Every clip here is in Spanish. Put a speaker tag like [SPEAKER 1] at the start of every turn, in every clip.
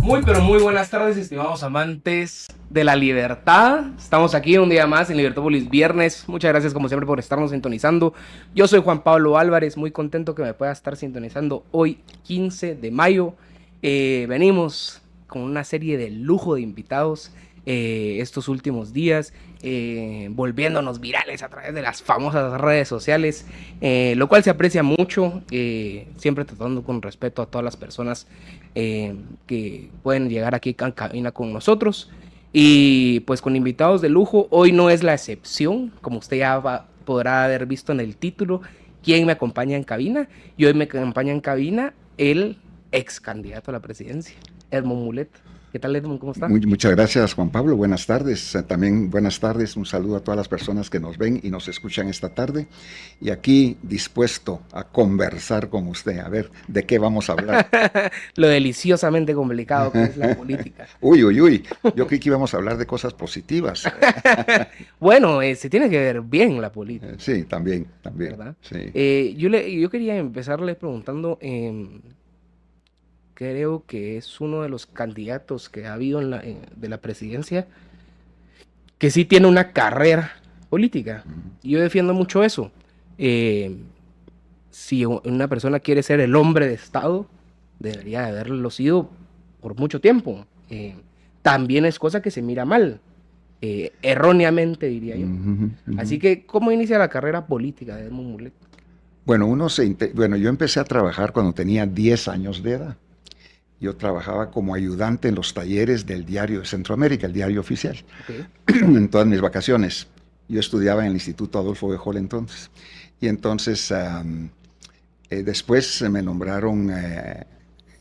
[SPEAKER 1] Muy, pero muy buenas tardes, estimados amantes de la libertad. Estamos aquí un día más en Libertópolis Viernes. Muchas gracias, como siempre, por estarnos sintonizando. Yo soy Juan Pablo Álvarez, muy contento que me pueda estar sintonizando hoy, 15 de mayo. Venimos con una serie de lujo de invitados estos últimos días, volviéndonos virales a través de las famosas redes sociales, lo cual se aprecia mucho, siempre tratando con respeto a todas las personas que pueden llegar aquí a cabina con nosotros, y pues con invitados de lujo. Hoy no es la excepción, como usted ya podrá haber visto en el título, quién me acompaña en cabina, y hoy me acompaña en cabina el ex candidato a la presidencia, Edmond Mulet. ¿Qué tal, Edmond? ¿Cómo está?
[SPEAKER 2] Muchas gracias, Juan Pablo. Buenas tardes. También buenas tardes. Un saludo a todas las personas que nos ven y nos escuchan esta tarde. Y aquí dispuesto a conversar con usted. A ver, ¿de qué vamos a hablar?
[SPEAKER 1] Lo deliciosamente complicado que es la política.
[SPEAKER 2] Uy, uy, uy. Yo creí que íbamos a hablar de cosas positivas.
[SPEAKER 1] Bueno, se tiene que ver bien la política.
[SPEAKER 2] Sí, también.
[SPEAKER 1] ¿Verdad?
[SPEAKER 2] Sí.
[SPEAKER 1] Yo quería empezarle preguntando... creo que es uno de los candidatos que ha habido de la presidencia que sí tiene una carrera política. Y yo defiendo mucho eso. Si una persona quiere ser el hombre de Estado, debería de haberlo sido por mucho tiempo. También es cosa que se mira mal, erróneamente, diría yo. Así que, ¿cómo inicia la carrera política de Edmond Mulet?
[SPEAKER 2] Bueno, yo empecé a trabajar cuando tenía 10 años de edad. Yo trabajaba como ayudante en los talleres del Diario de Centroamérica, el diario oficial, en todas mis vacaciones. Yo estudiaba en el Instituto Adolfo de Hall entonces. Y entonces, después me nombraron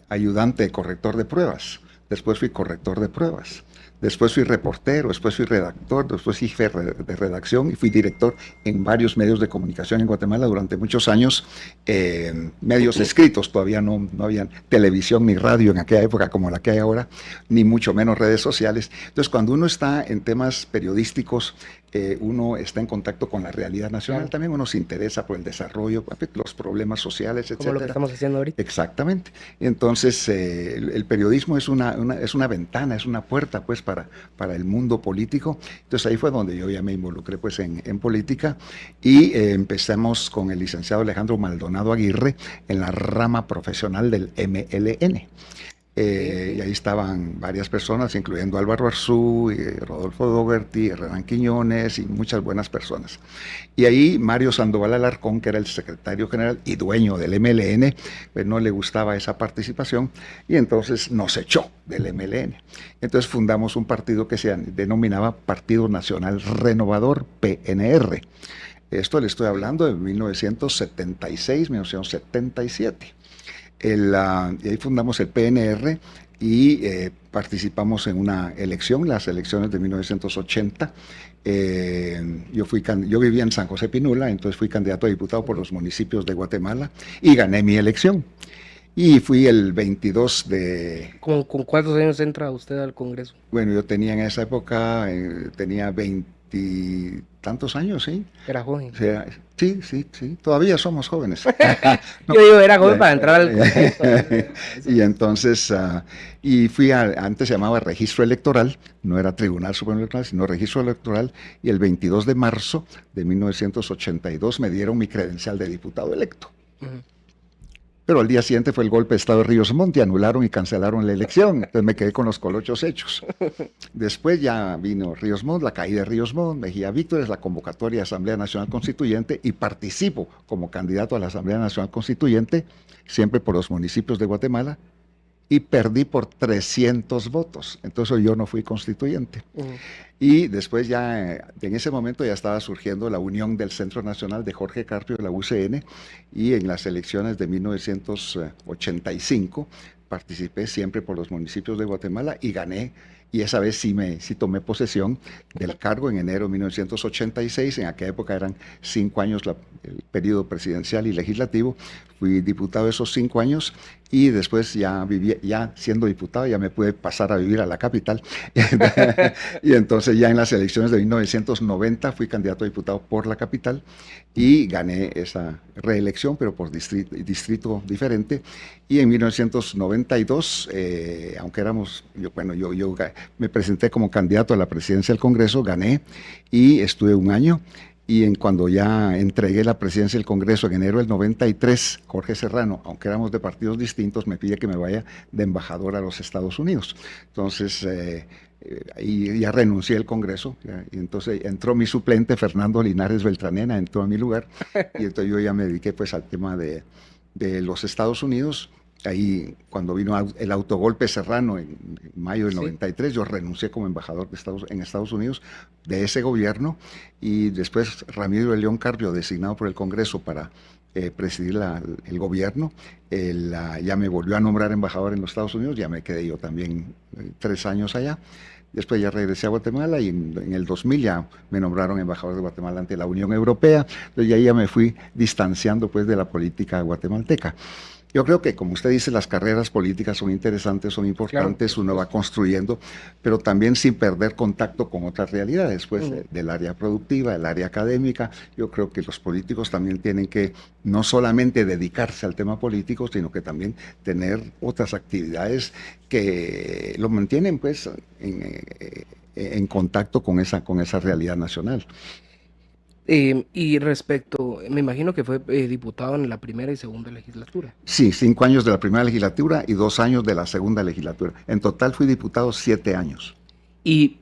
[SPEAKER 2] ayudante corrector de pruebas. Después fui corrector de pruebas. Después fui reportero, después fui redactor, después jefe de redacción y fui director en varios medios de comunicación en Guatemala durante muchos años, medios escritos. Todavía no había televisión ni radio en aquella época como la que hay ahora, ni mucho menos redes sociales. Entonces, cuando uno está en temas periodísticos, uno está en contacto con la realidad nacional. Claro. También uno se interesa por el desarrollo, los problemas sociales, etc.
[SPEAKER 1] Como lo que estamos haciendo ahorita.
[SPEAKER 2] Exactamente. Entonces, el periodismo es una ventana, es una puerta, pues, para el mundo político. Entonces, ahí fue donde yo ya me involucré, pues, en política, y empezamos con el licenciado Alejandro Maldonado Aguirre en la rama profesional del MLN. Y ahí estaban varias personas, incluyendo Álvaro Arzú, Rodolfo Dougherty, Renan Quiñones y muchas buenas personas. Y ahí Mario Sandoval Alarcón, que era el secretario general y dueño del MLN, pues no le gustaba esa participación y entonces nos echó del MLN. Entonces fundamos un partido que se denominaba Partido Nacional Renovador, PNR. Esto le estoy hablando de 1976, 1977. Y ahí fundamos el PNR y participamos en una elección, las elecciones de 1980. Yo vivía en San José Pinula, entonces fui candidato a diputado por los municipios de Guatemala y gané mi elección. Y fui el 22 de...
[SPEAKER 1] ¿Con cuántos años entra usted al Congreso?
[SPEAKER 2] Bueno, yo tenía en esa época, tenía 20 y tantos años, ¿sí?
[SPEAKER 1] Era joven.
[SPEAKER 2] O sea, sí, todavía somos jóvenes.
[SPEAKER 1] No, yo digo, era joven para entrar al Congreso.
[SPEAKER 2] Y entonces, y fui antes se llamaba Registro Electoral, no era Tribunal Supremo Electoral, sino Registro Electoral, y el 22 de marzo de 1982 me dieron mi credencial de diputado electo. Pero al día siguiente fue el golpe de Estado de Ríos Montt y anularon y cancelaron la elección. Entonces me quedé con los colochos hechos. Después ya vino Ríos Montt, la caída de Ríos Montt, Mejía Víctores, la convocatoria de Asamblea Nacional Constituyente, y participo como candidato a la Asamblea Nacional Constituyente, siempre por los municipios de Guatemala, y perdí por 300 votos. Entonces yo no fui constituyente. Y después ya, en ese momento ya estaba surgiendo la unión del Centro Nacional de Jorge Carpio, la UCN, y en las elecciones de 1985 participé siempre por los municipios de Guatemala y gané y esa vez sí tomé posesión del cargo en enero de 1986. En aquella época eran 5 años el periodo presidencial y legislativo. Fui diputado esos 5 años y después ya siendo diputado ya me pude pasar a vivir a la capital. Y entonces ya en las elecciones de 1990 fui candidato a diputado por la capital y gané esa reelección, pero por distrito diferente. Y en 1992, aunque yo me presenté como candidato a la presidencia del Congreso, gané y estuve 1 año. Y cuando ya entregué la presidencia del Congreso en enero del 93, Jorge Serrano, aunque éramos de partidos distintos, me pide que me vaya de embajador a los Estados Unidos. Entonces, ahí ya renuncié al Congreso, y entonces entró mi suplente, Fernando Linares Beltranena, entró a mi lugar, y entonces yo ya me dediqué pues al tema de los Estados Unidos. Ahí, cuando vino el autogolpe Serrano en mayo del 93, yo renuncié como embajador en Estados Unidos de ese gobierno, y después Ramiro de León Carpio, designado por el Congreso para presidir el gobierno, ya me volvió a nombrar embajador en los Estados Unidos, ya me quedé yo también 3 años allá. Después ya regresé a Guatemala y en el 2000 ya me nombraron embajador de Guatemala ante la Unión Europea. Entonces ahí ya me fui distanciando pues de la política guatemalteca. Yo creo que, como usted dice, las carreras políticas son interesantes, son importantes, claro, uno va construyendo, pero también sin perder contacto con otras realidades, pues, del área productiva, del área académica. Yo creo que los políticos también tienen que no solamente dedicarse al tema político, sino que también tener otras actividades que lo mantienen, pues, en contacto con esa realidad nacional.
[SPEAKER 1] Y respecto, me imagino que fue diputado en la primera y segunda legislatura.
[SPEAKER 2] Sí, 5 años de la primera legislatura y 2 años de la segunda legislatura. En total fui diputado 7 años.
[SPEAKER 1] ¿Y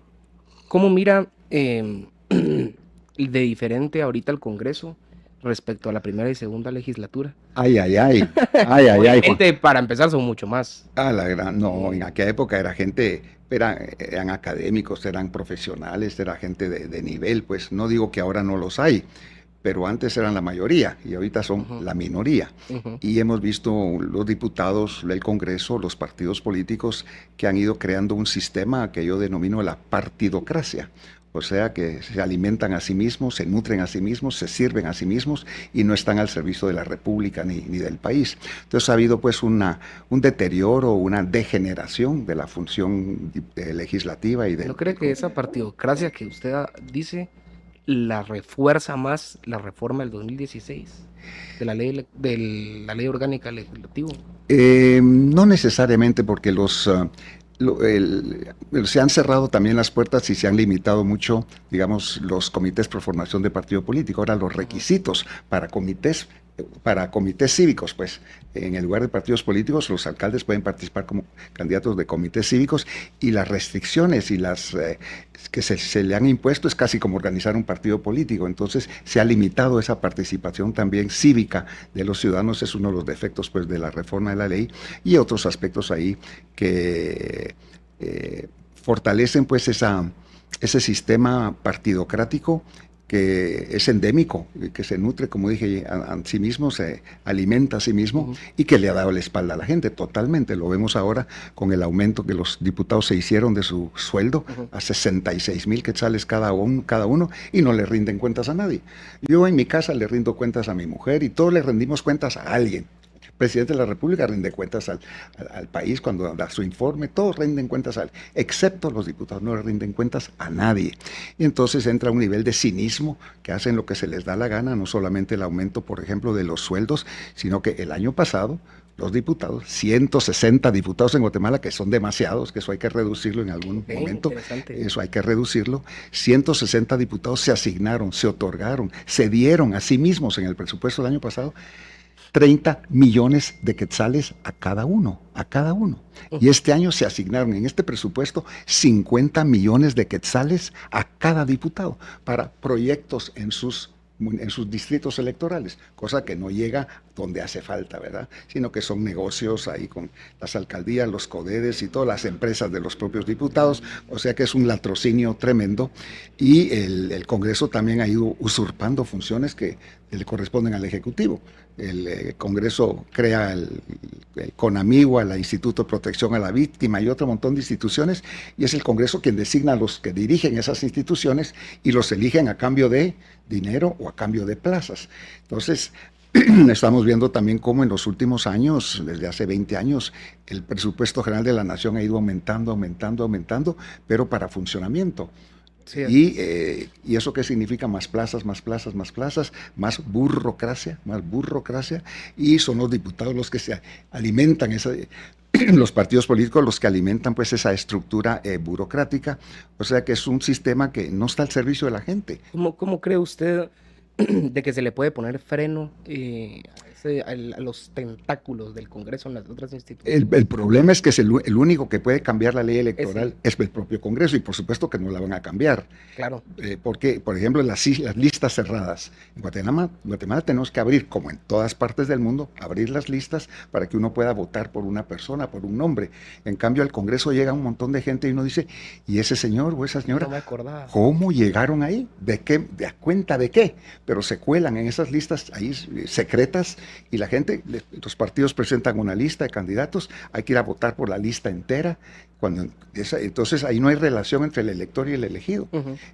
[SPEAKER 1] cómo mira de diferente ahorita el Congreso respecto a la primera y segunda legislatura?
[SPEAKER 2] Ay.
[SPEAKER 1] Obviamente, para empezar, son mucho más.
[SPEAKER 2] No, en aquella época era gente, eran académicos, eran profesionales, era gente de nivel, pues no digo que ahora no los hay, pero antes eran la mayoría y ahorita son la minoría. Y hemos visto los diputados del Congreso, los partidos políticos que han ido creando un sistema que yo denomino la partidocracia. O sea, que se alimentan a sí mismos, se nutren a sí mismos, se sirven a sí mismos y no están al servicio de la República ni del país. Entonces ha habido pues un deterioro, una degeneración de la función legislativa.
[SPEAKER 1] ¿No cree que esa partidocracia que usted dice la refuerza más la reforma del 2016 de la ley orgánica legislativa?
[SPEAKER 2] No necesariamente, porque se han cerrado también las puertas y se han limitado mucho, digamos, los comités por formación de partido político. Ahora los requisitos para comités cívicos, pues en el lugar de partidos políticos, los alcaldes pueden participar como candidatos de comités cívicos, y las restricciones y las que se le han impuesto es casi como organizar un partido político. Entonces se ha limitado esa participación también cívica de los ciudadanos. Es uno de los defectos pues de la reforma de la ley, y otros aspectos ahí que fortalecen pues ese sistema partidocrático que es endémico, que se nutre, como dije, a sí mismo, se alimenta a sí mismo, y que le ha dado la espalda a la gente totalmente. Lo vemos ahora con el aumento que los diputados se hicieron de su sueldo a 66,000 quetzales cada uno, y no le rinden cuentas a nadie. Yo en mi casa le rindo cuentas a mi mujer y todos le rendimos cuentas a alguien. El presidente de la República rinde cuentas al país cuando da su informe, todos rinden cuentas excepto los diputados, no le rinden cuentas a nadie. Y entonces entra un nivel de cinismo que hacen lo que se les da la gana, no solamente el aumento, por ejemplo, de los sueldos, sino que el año pasado los diputados, 160 diputados en Guatemala, que son demasiados, que eso hay que reducirlo en algún momento, eso hay que reducirlo, 160 diputados se asignaron, se otorgaron, se dieron a sí mismos en el presupuesto del año pasado 30 millones de quetzales a cada uno. Y este año se asignaron en este presupuesto 50 millones de quetzales a cada diputado para proyectos en sus distritos electorales, cosa que no llega donde hace falta, ¿verdad? Sino que son negocios ahí con las alcaldías, los CODEDES y todas las empresas de los propios diputados, o sea que es un latrocinio tremendo, y el Congreso también ha ido usurpando funciones que le corresponden al Ejecutivo. El Congreso crea el CONAMIGUA, el Instituto de Protección a la Víctima y otro montón de instituciones, y es el Congreso quien designa a los que dirigen esas instituciones y los eligen a cambio de dinero o a cambio de plazas. Entonces, estamos viendo también cómo en los últimos años, desde hace 20 años, el presupuesto general de la nación ha ido aumentando, pero para funcionamiento. Sí. ¿Y eso qué significa? Más plazas, más burocracia, y son los diputados los que se alimentan, los partidos políticos los que alimentan pues esa estructura burocrática, o sea que es un sistema que no está al servicio de la gente.
[SPEAKER 1] ¿Cómo cree usted de que se le puede poner freno a los tentáculos del Congreso en las otras instituciones?
[SPEAKER 2] El problema es que es el único que puede cambiar la ley electoral es el propio Congreso, y por supuesto que no la van a cambiar. Claro. Porque, por ejemplo, las listas cerradas. En Guatemala tenemos que abrir, como en todas partes del mundo, abrir las listas para que uno pueda votar por una persona, por un nombre. En cambio, al Congreso llega un montón de gente y uno dice, ¿y ese señor o esa señora?
[SPEAKER 1] No me acordaba.
[SPEAKER 2] ¿Cómo llegaron ahí? ¿De qué? ¿De a cuenta de qué? Pero se cuelan en esas listas ahí secretas, y la gente, los partidos presentan una lista de candidatos, hay que ir a votar por la lista entera. Entonces ahí no hay relación entre el elector y el elegido.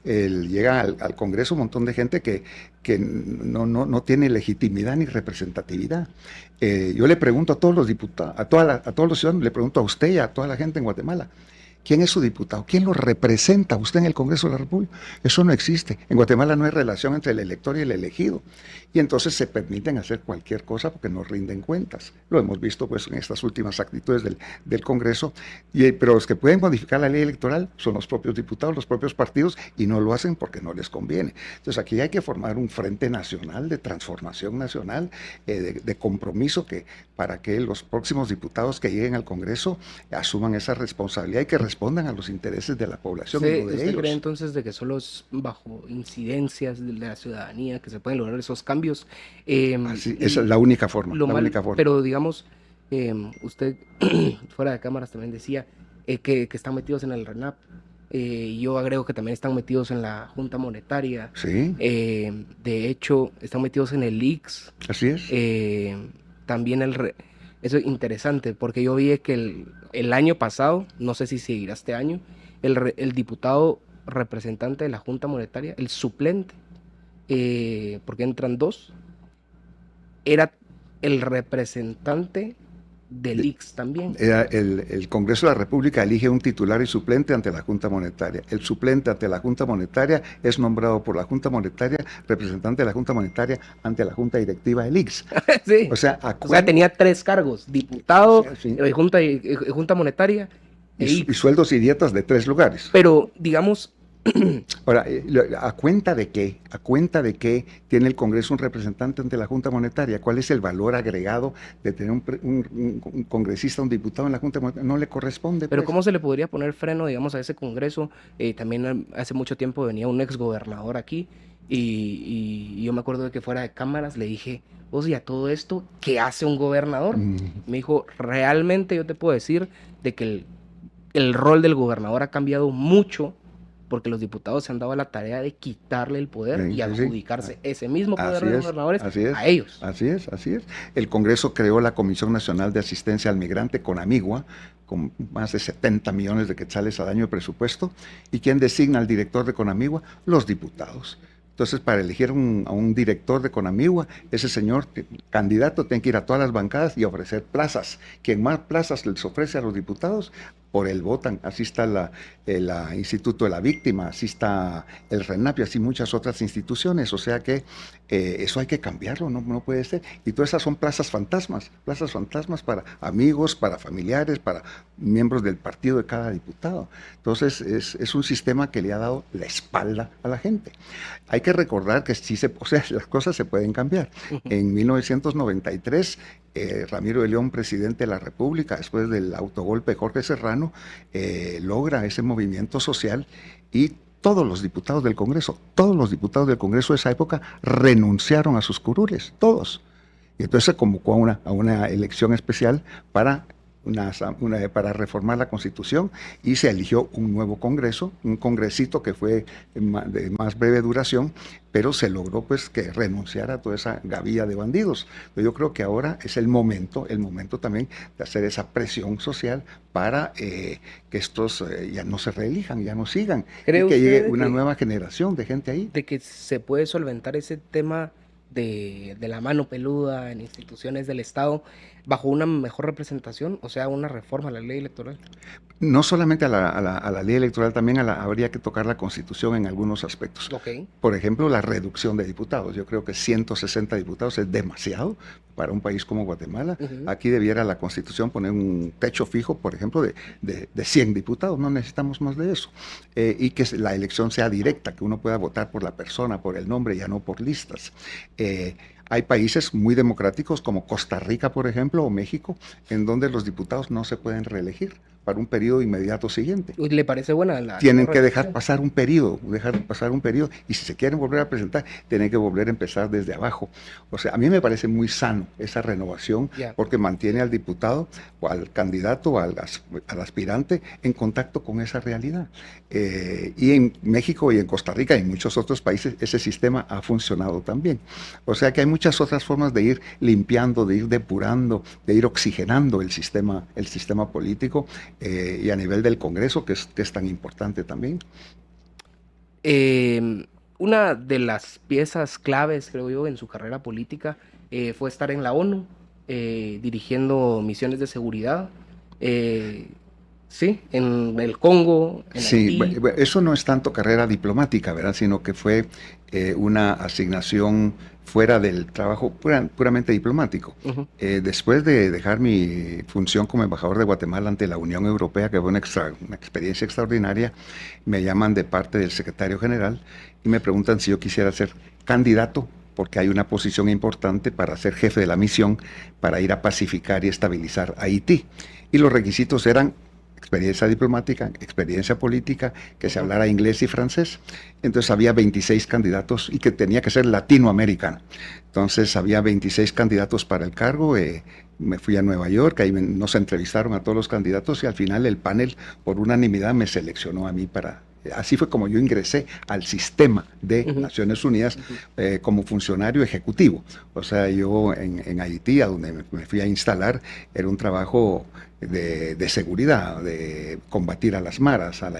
[SPEAKER 2] Llega al Congreso un montón de gente que no tiene legitimidad ni representatividad. Yo le pregunto a todos los diputados, a todos los ciudadanos, le pregunto a usted y a toda la gente en Guatemala, ¿quién es su diputado? ¿Quién lo representa usted en el Congreso de la República? Eso no existe. En Guatemala no hay relación entre el elector y el elegido. Y entonces se permiten hacer cualquier cosa porque no rinden cuentas. Lo hemos visto pues en estas últimas actitudes del Congreso. Pero los que pueden modificar la ley electoral son los propios diputados, los propios partidos, y no lo hacen porque no les conviene. Entonces aquí hay que formar un frente nacional de transformación nacional, de compromiso, para que los próximos diputados que lleguen al Congreso asuman esa responsabilidad y que respondan a los intereses de la población.
[SPEAKER 1] ¿Usted cree entonces de que solo es bajo incidencias de la ciudadanía que se pueden lograr esos cambios?
[SPEAKER 2] Esa es la única forma.
[SPEAKER 1] Pero digamos, usted fuera de cámaras también decía que están metidos en el RENAP. Yo agrego que también están metidos en la Junta Monetaria.
[SPEAKER 2] Sí.
[SPEAKER 1] De hecho, están metidos en el IX.
[SPEAKER 2] Así es.
[SPEAKER 1] También eso es interesante, porque yo vi que el año pasado, no sé si seguirá este año, el diputado representante de la Junta Monetaria, el suplente, porque entran dos, era el representante del IX también.
[SPEAKER 2] El Congreso de la República elige un titular y suplente ante la Junta Monetaria. El suplente ante la Junta Monetaria es nombrado por la Junta Monetaria, representante de la Junta Monetaria ante la Junta Directiva del IX.
[SPEAKER 1] Sí. O sea, tenía 3 cargos: diputado, sí. Junta Monetaria
[SPEAKER 2] y sueldos y dietas de 3 lugares.
[SPEAKER 1] Pero, digamos...
[SPEAKER 2] Ahora, ¿a cuenta de qué? ¿A cuenta de qué tiene el Congreso un representante ante la Junta Monetaria? ¿Cuál es el valor agregado de tener un congresista, un diputado en la Junta Monetaria? No le corresponde.
[SPEAKER 1] Pero pues, ¿cómo se le podría poner freno, digamos, a ese Congreso? También hace mucho tiempo venía un exgobernador aquí y yo me acuerdo de que fuera de cámaras le dije, y a todo esto, ¿qué hace un gobernador? Me dijo, realmente yo te puedo decir de que el rol del gobernador ha cambiado mucho, porque los diputados se han dado la tarea de quitarle el poder y adjudicarse ese mismo poder de los gobernadores a ellos.
[SPEAKER 2] Así es. El Congreso creó la Comisión Nacional de Asistencia al Migrante, CONAMIGUA, con más de 70 millones de quetzales al año de presupuesto. ¿Y quién designa al director de CONAMIGUA? Los diputados. Entonces, para elegir a un director de CONAMIGUA, ese señor candidato tiene que ir a todas las bancadas y ofrecer plazas. Quien más plazas les ofrece a los diputados, por él votan. Así está el Instituto de la Víctima, así está el RENAP y así muchas otras instituciones. O sea que eso hay que cambiarlo, no puede ser. Y todas esas son plazas fantasmas para amigos, para familiares, para miembros del partido de cada diputado. Entonces es un sistema que le ha dado la espalda a la gente. Hay que recordar que las cosas se pueden cambiar. En 1993, Ramiro de León, presidente de la República, después del autogolpe de Jorge Serrano, logra ese movimiento social y todos los diputados del Congreso de esa época renunciaron a sus curules, todos. Y entonces se convocó a una elección especial para para reformar la Constitución y se eligió un nuevo Congreso, un congresito que fue de más breve duración, pero se logró pues que renunciara a toda esa gavilla de bandidos. Pero yo creo que ahora es el momento también de hacer esa presión social para que estos ya no se reelijan, ya no sigan,
[SPEAKER 1] ¿Cree
[SPEAKER 2] y que
[SPEAKER 1] usted
[SPEAKER 2] llegue una nueva generación de gente ahí?
[SPEAKER 1] de que se puede solventar ese tema de la mano peluda en instituciones del Estado bajo una mejor representación, o sea, una reforma a la ley electoral?
[SPEAKER 2] No solamente a la ley electoral, también habría que tocar la Constitución en algunos aspectos.
[SPEAKER 1] Ok.
[SPEAKER 2] Por ejemplo, la reducción de diputados. Yo creo que 160 diputados es demasiado para un país como Guatemala. Aquí debiera la Constitución poner un techo fijo, por ejemplo, de 100 diputados. No necesitamos más de eso. Y que la elección sea directa, que uno pueda votar por la persona, por el nombre, ya no por listas. Hay países muy democráticos como Costa Rica, por ejemplo, o México, en donde los diputados no se pueden reelegir para un periodo inmediato siguiente.
[SPEAKER 1] ¿Le parece buena la
[SPEAKER 2] Tienen que
[SPEAKER 1] reelección?
[SPEAKER 2] dejar pasar un periodo, y si se quieren volver a presentar, tienen que volver a empezar desde abajo. O sea, a mí me parece muy sano esa renovación, porque mantiene al diputado o al candidato, al aspirante, en contacto con esa realidad. Y en México y en Costa Rica y en muchos otros países ese sistema ha funcionado también. O sea que hay muchas otras formas de ir limpiando, de ir depurando, de ir oxigenando el sistema político, y a nivel del Congreso, que es tan importante también.
[SPEAKER 1] Una de las piezas claves, creo yo, en su carrera política fue estar en la ONU, dirigiendo misiones de seguridad, sí, en el Congo, en
[SPEAKER 2] Sí,
[SPEAKER 1] Haití.
[SPEAKER 2] eso no es tanto carrera diplomática, ¿verdad? Sino que fue una asignación fuera del trabajo puramente diplomático. Después de dejar mi función como embajador de Guatemala ante la Unión Europea, que fue una experiencia extraordinaria, me llaman de parte del secretario general y me preguntan si yo quisiera ser candidato, porque hay una posición importante para ser jefe de la misión, para ir a pacificar y estabilizar Haití. Y los requisitos eran experiencia diplomática, experiencia política, que se hablara inglés y francés. Entonces había 26 candidatos y que tenía que ser latinoamericano. Entonces había 26 candidatos para el cargo. Me fui a Nueva York, ahí nos entrevistaron a todos los candidatos y al final el panel por unanimidad me seleccionó a mí para... Así fue como yo ingresé al sistema de Naciones Unidas como funcionario ejecutivo. O sea, yo en Haití, a donde me fui a instalar, era un trabajo de seguridad, de combatir a las maras, a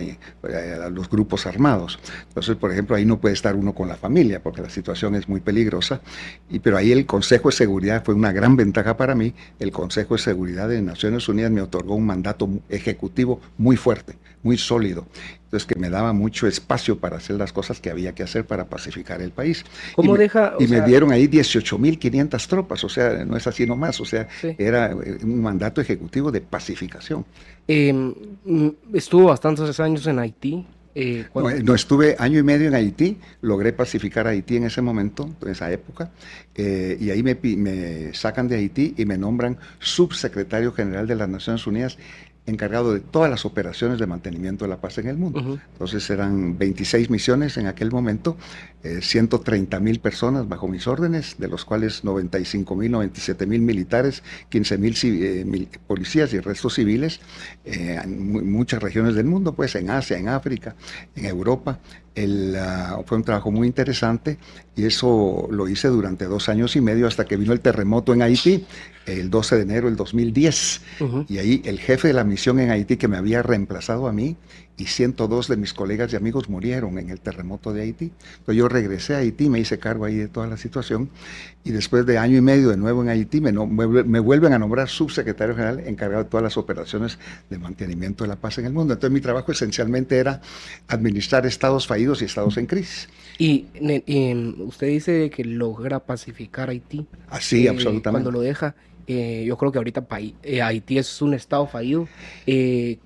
[SPEAKER 2] los grupos armados. Entonces, por ejemplo, ahí no puede estar uno con la familia porque la situación es muy peligrosa, pero ahí el Consejo de Seguridad fue una gran ventaja para mí. El Consejo de Seguridad de Naciones Unidas me otorgó un mandato ejecutivo muy fuerte, muy sólido. Entonces, que me daba mucho espacio para hacer las cosas que había que hacer para pacificar el país.
[SPEAKER 1] ¿Cómo
[SPEAKER 2] me dieron ahí 18.500 tropas, o sea, no es así nomás, o sea,
[SPEAKER 1] sí,
[SPEAKER 2] era un mandato ejecutivo de pacificación.
[SPEAKER 1] Estuvo bastantes años en Haití.
[SPEAKER 2] No, estuve año y medio en Haití, logré pacificar Haití en ese momento, en esa época, y ahí me sacan de Haití y me nombran subsecretario general de las Naciones Unidas, encargado de todas las operaciones de mantenimiento de la paz en el mundo. Entonces eran 26 misiones en aquel momento, 130.000 personas bajo mis órdenes, de los cuales 95.000, 97.000 militares, 15.000 policías y el resto civiles, en muchas regiones del mundo, pues en Asia, en África, en Europa. Fue un trabajo muy interesante y eso lo hice durante 2 años y medio hasta que vino el terremoto en Haití, el 12 de enero del 2010. Y ahí el jefe de la misión en Haití, que me había reemplazado a mí, y 102 de mis colegas y amigos murieron en el terremoto de Haití. Entonces yo regresé a Haití, me hice cargo ahí de toda la situación, y después de año y medio de nuevo en Haití me vuelven a nombrar subsecretario general encargado de todas las operaciones de mantenimiento de la paz en el mundo. Entonces mi trabajo esencialmente era administrar estados fallidos y estados en crisis.
[SPEAKER 1] Y usted dice que logra pacificar Haití.
[SPEAKER 2] Así, absolutamente.
[SPEAKER 1] Cuando lo deja, yo creo que ahorita Haití es un estado fallido.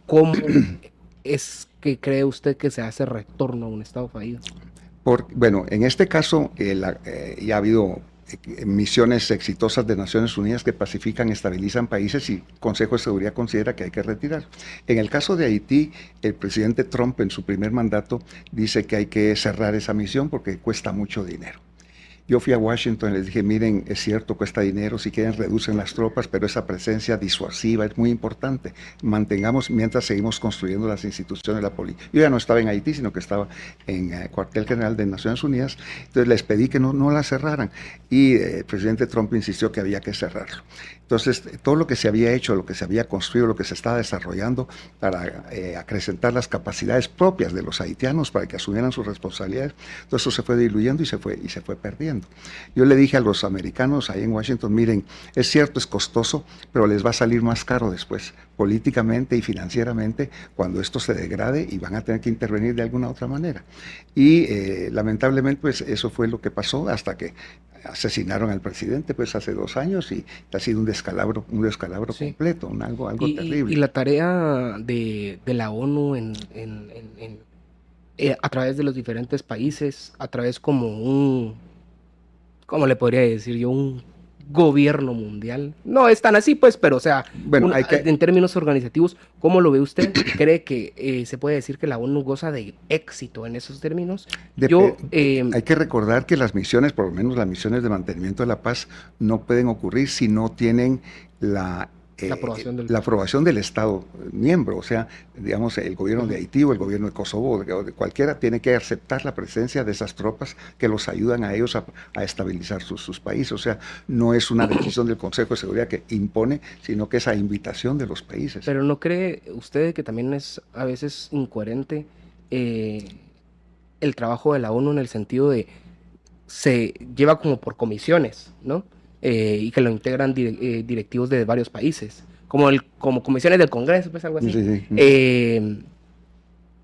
[SPEAKER 1] ¿Cómo es que cree usted que se hace retorno a un estado fallido?
[SPEAKER 2] Bueno, en este caso ya ha habido misiones exitosas de Naciones Unidas que pacifican, estabilizan países y Consejo de Seguridad considera que hay que retirar. En el caso de Haití, el presidente Trump en su primer mandato dice que hay que cerrar esa misión porque cuesta mucho dinero. Yo fui a Washington y les dije, miren, es cierto, cuesta dinero, si quieren reducen las tropas, pero esa presencia disuasiva es muy importante. Mantengamos mientras seguimos construyendo las instituciones de la policía. Yo ya no estaba en Haití, sino que estaba en el cuartel general de Naciones Unidas, entonces les pedí que no la cerraran y el presidente Trump insistió que había que cerrarlo. Entonces, todo lo que se había hecho, lo que se había construido, lo que se estaba desarrollando para acrecentar las capacidades propias de los haitianos para que asumieran sus responsabilidades, todo eso se fue diluyendo y se fue perdiendo. Yo le dije a los americanos ahí en Washington, miren, es cierto, es costoso, pero les va a salir más caro después, políticamente y financieramente, cuando esto se degrade y van a tener que intervenir de alguna otra manera. Y lamentablemente, pues eso fue lo que pasó hasta que asesinaron al presidente pues hace 2 años y ha sido un descalabro
[SPEAKER 1] Sí.
[SPEAKER 2] completo, algo terrible.
[SPEAKER 1] Y la tarea de la ONU a través de los diferentes países, a través como ¿cómo le podría decir yo? Un gobierno mundial. No es tan así, pues, pero o sea,
[SPEAKER 2] Bueno,
[SPEAKER 1] en términos organizativos, ¿cómo lo ve usted? ¿Cree que se puede decir que la ONU goza de éxito en esos términos?
[SPEAKER 2] Hay que recordar que las misiones, por lo menos las misiones de mantenimiento de la paz, no pueden ocurrir si no tienen la aprobación del Estado miembro, o sea, digamos, el gobierno de Haití o el gobierno de Kosovo, de cualquiera, tiene que aceptar la presencia de esas tropas que los ayudan a ellos a estabilizar sus países. O sea, no es una decisión del Consejo de Seguridad que impone, sino que es a invitación de los países.
[SPEAKER 1] Pero ¿no cree usted que también es a veces incoherente el trabajo de la ONU en el sentido de se lleva como por comisiones, ¿no? Y que lo integran directivos de varios países, como comisiones del Congreso, pues algo así.
[SPEAKER 2] Sí.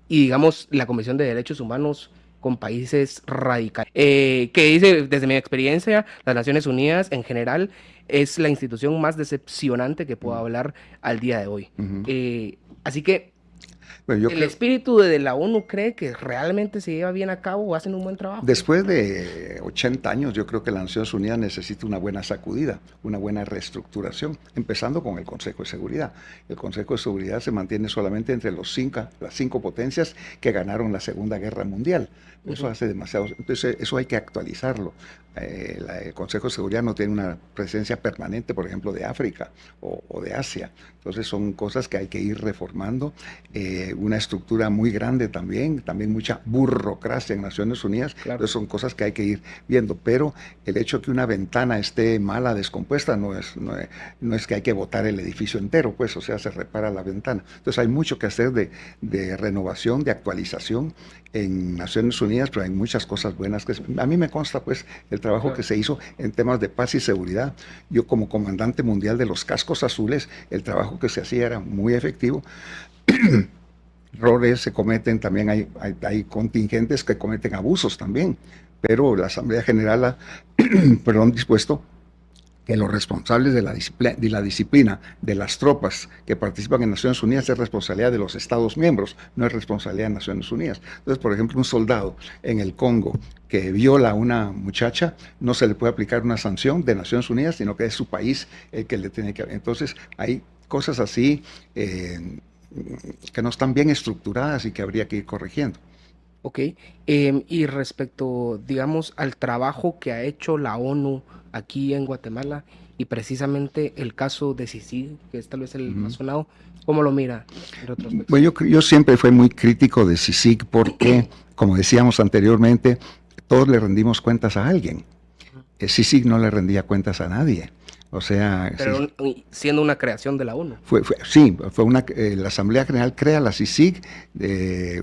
[SPEAKER 1] Y digamos, la Comisión de Derechos Humanos con países radicales. Que dice, desde mi experiencia, las Naciones Unidas en general es la institución más decepcionante que puedo hablar al día de hoy. Así que,
[SPEAKER 2] Bueno,
[SPEAKER 1] ¿el espíritu de la ONU cree que realmente se lleva bien a cabo o hacen un buen trabajo?
[SPEAKER 2] Después de 80 años, yo creo que las Naciones Unidas necesita una buena sacudida, una buena reestructuración, empezando con el Consejo de Seguridad. El Consejo de Seguridad se mantiene solamente entre las 5 potencias que ganaron la Segunda Guerra Mundial. Eso hace demasiado. Entonces, eso hay que actualizarlo. El Consejo de Seguridad no tiene una presencia permanente, por ejemplo, de África o de Asia. Entonces, son cosas que hay que ir reformando. Una estructura muy grande también mucha burocracia en Naciones Unidas. Claro. Entonces, son cosas que hay que ir viendo. Pero el hecho de que una ventana esté mala, descompuesta, no es que hay que botar el edificio entero, pues, o sea, se repara la ventana. Entonces, hay mucho que hacer de renovación, de actualización en Naciones Unidas, pero hay muchas cosas buenas que a mí me consta, pues, el trabajo que se hizo en temas de paz y seguridad. Yo, como comandante mundial de los cascos azules, el trabajo que se hacía era muy efectivo. Errores se cometen, también hay contingentes que cometen abusos también, pero la Asamblea General ha dispuesto que los responsables de la disciplina de las tropas que participan en Naciones Unidas es responsabilidad de los Estados miembros, no es responsabilidad de Naciones Unidas. Entonces, por ejemplo, un soldado en el Congo que viola a una muchacha, no se le puede aplicar una sanción de Naciones Unidas, sino que es su país el que le tiene que... Entonces, hay cosas así que no están bien estructuradas y que habría que ir corrigiendo.
[SPEAKER 1] Ok, y respecto, digamos, al trabajo que ha hecho la ONU aquí en Guatemala y precisamente el caso de CICIG, que es tal vez el más sonado, ¿cómo lo mira en retrospectiva?
[SPEAKER 2] Bueno, yo siempre fui muy crítico de CICIG porque, como decíamos anteriormente, todos le rendimos cuentas a alguien. CICIG no le rendía cuentas a nadie. O sea,
[SPEAKER 1] pero sí, siendo una creación de la ONU.
[SPEAKER 2] Sí, la Asamblea General crea la CICIG,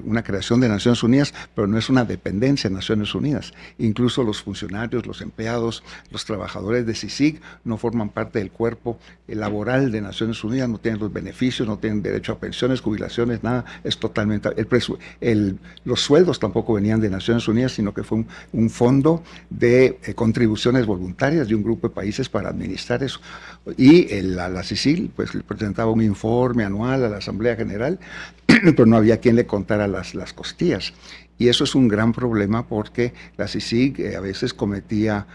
[SPEAKER 2] una creación de Naciones Unidas, pero no es una dependencia de Naciones Unidas. Incluso los funcionarios, los empleados, los trabajadores de CICIG no forman parte del cuerpo laboral de Naciones Unidas, no tienen los beneficios, no tienen derecho a pensiones, jubilaciones, nada. Es totalmente... los sueldos tampoco venían de Naciones Unidas, sino que fue un fondo de contribuciones voluntarias de un grupo de países para administrar eso. Y la CICIG pues presentaba un informe anual a la Asamblea General, pero no había quien le contara las costillas. Y eso es un gran problema porque la CICIG a veces cometía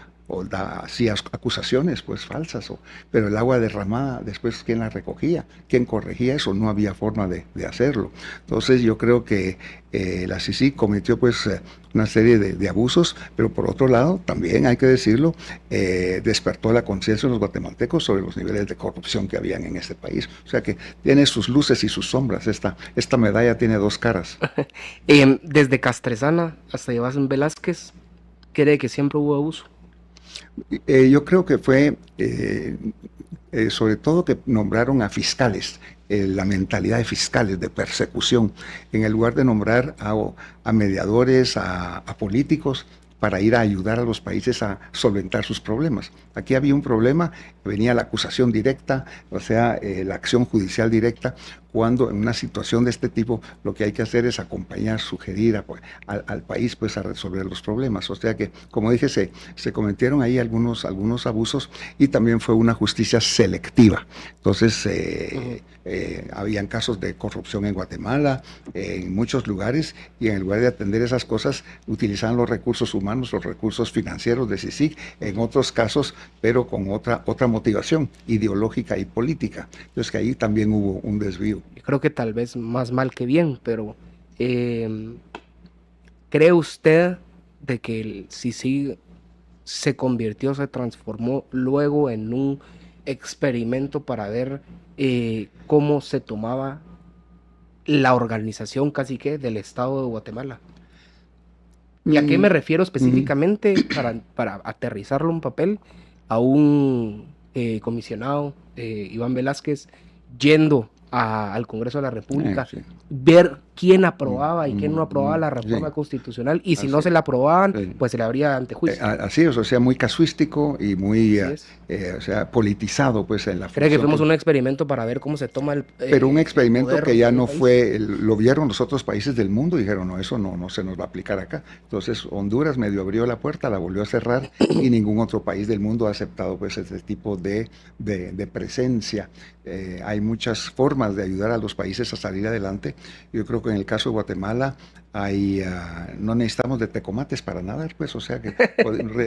[SPEAKER 2] hacía acusaciones pues falsas, pero el agua derramada después quién la recogía, quién corregía eso, no había forma de hacerlo. Entonces yo creo que la CICIG cometió pues una serie de abusos, pero por otro lado, también hay que decirlo, despertó la conciencia de los guatemaltecos sobre los niveles de corrupción que habían en este país. O sea que tiene sus luces y sus sombras. Esta medalla tiene dos caras.
[SPEAKER 1] Desde Castresana hasta Iván Velázquez, ¿cree que siempre hubo abuso?
[SPEAKER 2] Yo creo que fue, sobre todo que nombraron a fiscales, la mentalidad de fiscales, de persecución, en el lugar de nombrar a mediadores, a políticos, para ir a ayudar a los países a solventar sus problemas. Aquí había un problema, venía la acusación directa, o sea, la acción judicial directa, cuando en una situación de este tipo lo que hay que hacer es acompañar, sugerir al país pues a resolver los problemas. O sea que, como dije, se cometieron ahí algunos abusos y también fue una justicia selectiva. Entonces, habían casos de corrupción en Guatemala, en muchos lugares, y en lugar de atender esas cosas, utilizaban los recursos humanos, los recursos financieros de CICIG, en otros casos, pero con otra motivación ideológica y política. Entonces que ahí también hubo un desvío.
[SPEAKER 1] Yo creo que tal vez más mal que bien, pero ¿cree usted de que el CICIG se convirtió, se transformó luego en un experimento para ver cómo se tomaba la organización casi que del Estado de Guatemala? ¿Y a qué me refiero específicamente para aterrizarlo en papel? A un comisionado, Iván Velázquez, yendo al Congreso de la República,
[SPEAKER 2] Sí.
[SPEAKER 1] ver quién aprobaba y quién no aprobaba la reforma constitucional, y si no se la aprobaban, pues se le abría ante juicio.
[SPEAKER 2] Así es, o sea, muy casuístico y muy o sea, politizado pues en la
[SPEAKER 1] ¿Cree que fuimos un experimento para ver cómo se toma el
[SPEAKER 2] pero un experimento que ya no
[SPEAKER 1] país?
[SPEAKER 2] fue, lo vieron los otros países del mundo y dijeron, no, eso no se nos va a aplicar acá. Entonces Honduras medio abrió la puerta, la volvió a cerrar y ningún otro país del mundo ha aceptado pues ese tipo de presencia. Hay muchas formas de ayudar a los países a salir adelante. Yo creo que en el caso de Guatemala no necesitamos de tecomates para nada, pues, o sea que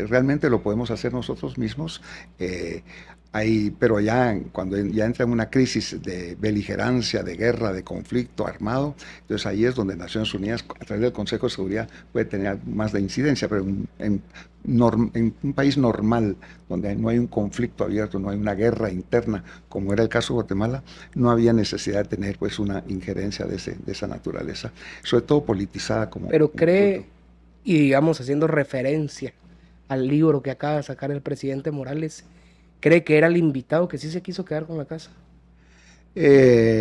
[SPEAKER 2] realmente lo podemos hacer nosotros mismos. Pero ya cuando ya entra en una crisis de beligerancia, de guerra, de conflicto armado, entonces ahí es donde Naciones Unidas, a través del Consejo de Seguridad, puede tener más de incidencia, pero en un país normal, donde no hay un conflicto abierto, no hay una guerra interna, como era el caso de Guatemala, no había necesidad de tener pues una injerencia de esa naturaleza, sobre todo politizada como...
[SPEAKER 1] Pero cree, y digamos haciendo referencia al libro que acaba de sacar el presidente Morales, ¿cree que era el invitado que sí se quiso quedar con la casa?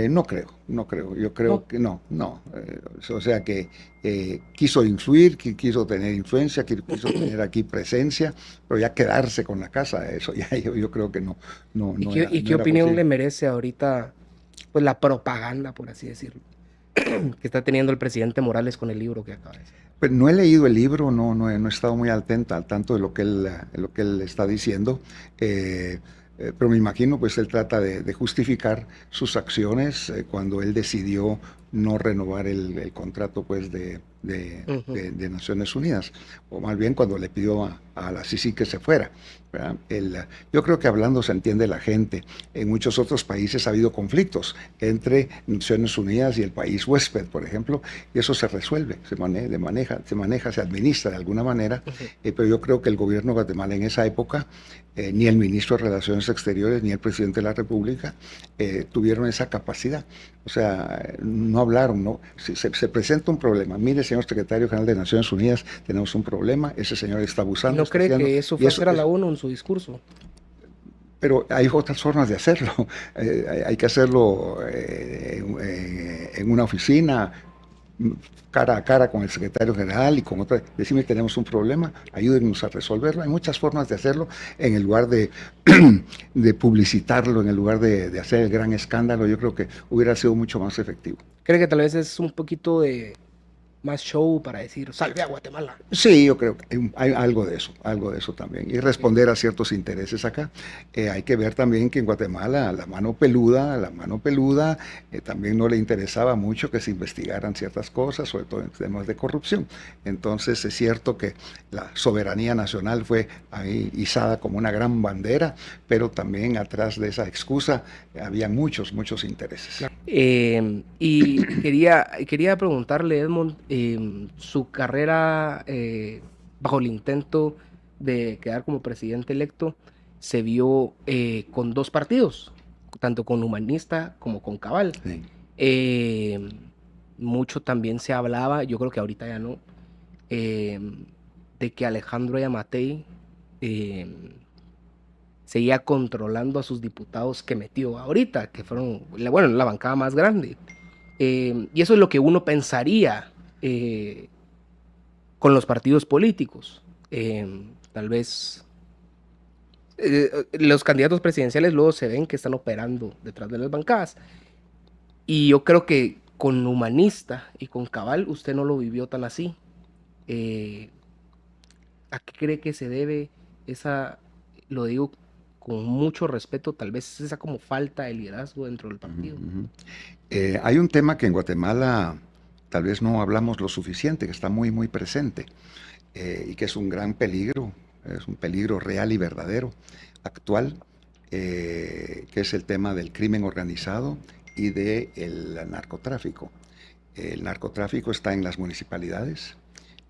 [SPEAKER 2] No creo. Yo creo que no. O sea que quiso influir, quiso tener influencia, quiso tener aquí presencia, pero ya quedarse con la casa, eso ya yo creo que no.
[SPEAKER 1] ¿Y qué opinión le merece ahorita pues la propaganda, por así decirlo, que está teniendo el presidente Morales con el libro que acaba de hacer?
[SPEAKER 2] Pues no he leído el libro, no he estado muy al tanto de lo que él está diciendo. Pero me imagino, pues él trata de justificar sus acciones cuando él decidió no renovar el contrato pues de Naciones Unidas, o más bien cuando le pidió a la CICIG que se fuera, ¿verdad? Yo creo que hablando se entiende la gente. En muchos otros países ha habido conflictos entre Naciones Unidas y el país huésped, por ejemplo, y eso se resuelve, se maneja, se administra de alguna manera, pero yo creo que el gobierno de Guatemala en esa época, ni el ministro de Relaciones Exteriores ni el presidente de la República tuvieron esa capacidad. O sea, no hablaron, ¿no? Se presenta un problema. Mire, señor secretario general de Naciones Unidas, tenemos un problema, ese señor está abusando.
[SPEAKER 1] ¿No cree que eso fue hacer a la ONU en su discurso?
[SPEAKER 2] Pero hay otras formas de hacerlo. Hay que hacerlo en una oficina, cara a cara con el secretario general y con otra, decirme tenemos un problema, ayúdenos a resolverlo. Hay muchas formas de hacerlo en el lugar de publicitarlo, en el lugar de hacer el gran escándalo. Yo creo que hubiera sido mucho más efectivo.
[SPEAKER 1] ¿Cree que tal vez es un poquito de más show para decir, salve a Guatemala.
[SPEAKER 2] Sí, yo creo que hay algo de eso también. Y responder a ciertos intereses acá. Hay que ver también que en Guatemala la mano peluda, también no le interesaba mucho que se investigaran ciertas cosas, sobre todo en temas de corrupción. Entonces es cierto que la soberanía nacional fue ahí izada como una gran bandera, pero también atrás de esa excusa había muchos intereses.
[SPEAKER 1] Y quería preguntarle, Edmond, su carrera bajo el intento de quedar como presidente electo se vio con dos partidos, tanto con Humanista como con Cabal.
[SPEAKER 2] Sí.
[SPEAKER 1] Mucho también se hablaba, yo creo que ahorita ya no, de que Alejandro Yamatei seguía controlando a sus diputados que metió ahorita, que fueron, bueno, la bancada más grande. Y eso es lo que uno pensaría con los partidos políticos. Tal vez los candidatos presidenciales luego se ven que están operando detrás de las bancadas. Y yo creo que con Humanista y con Cabal usted no lo vivió tan así. ¿A qué cree que se debe esa, lo digo con mucho respeto, tal vez esa como falta de liderazgo dentro del partido?
[SPEAKER 2] Hay un tema que en Guatemala tal vez no hablamos lo suficiente, que está muy presente, y que es un gran peligro, es un peligro real y verdadero, actual, que es el tema del crimen organizado y del narcotráfico. El narcotráfico está en las municipalidades,